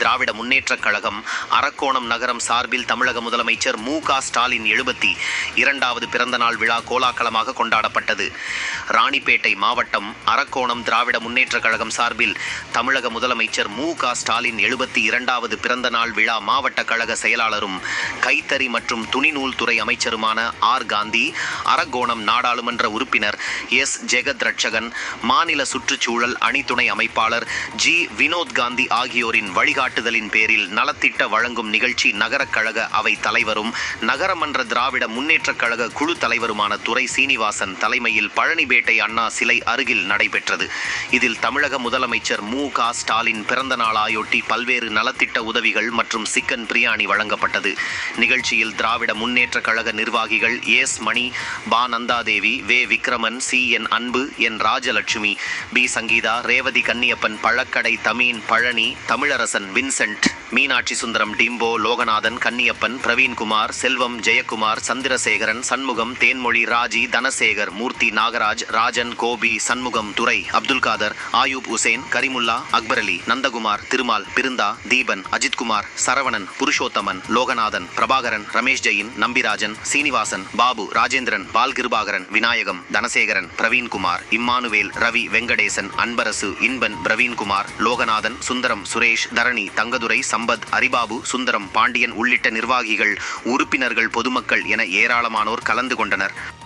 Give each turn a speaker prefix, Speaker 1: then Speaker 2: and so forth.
Speaker 1: திராவிட முன்னேற்றக் கழகம் அரக்கோணம் நகரம் சார்பில் தமிழக முதலமைச்சர் மு.க. ஸ்டாலின் 72வது பிறந்தநாள் விழா கோலாகலமாக கொண்டாடப்பட்டது. ராணிப்பேட்டை மாவட்டம் அரக்கோணம் திராவிட முன்னேற்றக் கழகம் சார்பில் தமிழக முதலமைச்சர் மு.க. ஸ்டாலின் 72வது பிறந்தநாள் விழா மாவட்ட கழக செயலாளரும் கைத்தறி மற்றும் துணிநூல் துறை அமைச்சருமான ஆர். காந்தி, அரக்கோணம் நாடாளுமன்ற உறுப்பினர் எஸ். ஜெகத் ரட்சகன், மாநில சுற்றுச்சூழல் அணித்துணை அமைப்பாளர் ஜி. வினோத் காந்தி ஆகியோரின் வழிகாட்டுதலின் பேரில் நலத்திட்ட வழங்கும் நிகழ்ச்சி நகரக் கழக அவை தலைவரும் நகரமன்ற திராவிட முன்னேற்றக் கழக குழு தலைவருமான துரை சீனிவாசன் தலைமையில் பழனிப்பேட்டை அண்ணா சிலை அருகில் நடைபெற்றது. இதில் தமிழக முதலமைச்சர் மு.க. ஸ்டாலின் பிறந்த நாளையொட்டி பல்வேறு நலத்திட்ட உதவிகள் மற்றும் சிக்கன் பிரியாணி வழங்கப்பட்டது. நிகழ்ச்சியில் திராவிட முன்னேற்றக் கழக நிர்வாகிகள் எஸ். மணி, பா. நந்தாதேவி, வே. Vikraman, C. N. Anbu, N. Rajalakshmi, P. Sangeetha, Revathi Kanniyappan, பழக்கடை தமின், பழனி, தமிழரசன், வின்சென்ட், மீனாட்சி சுந்தரம், டிம்போ, லோகநாதன், கன்னியப்பன், பிரவீன்குமார், செல்வம், ஜெயக்குமார், சந்திரசேகரன், சண்முகம், தேன்மொழி, ராஜி, தனசேகர், மூர்த்தி, நாகராஜ், ராஜன், கோபி, சண்முகம், துரை, அப்துல்காதர், ஆயூப் உசேன், கரிமுல்லா, அக்பரலி, நந்தகுமார், திருமால், பிருந்தா, தீபன், அஜித்குமார், சரவணன், புருஷோத்தமன், லோகநாதன், பிரபாகரன், ரமேஷ் ஜெயின், நம்பிராஜன், சீனிவாசன், பாபு, ராஜேந்திரன், பால்கிருபாகரன், விநாயகம், தனசேகரன், பிரவீன்குமார், இம்மானுவேல், ரவி, வெங்கடேசன், அன்பரசு, இன்பன், பிரவீன்குமார், லோகநாதன், சுந்தரம், சுரேஷ், தரணி, தங்கதுரை, சம்பத், அரிபாபு, சுந்தரம், பாண்டியன் உள்ளிட்ட நிர்வாகிகள், உறுப்பினர்கள், பொதுமக்கள் என ஏராளமானோர் கலந்து கொண்டனர்.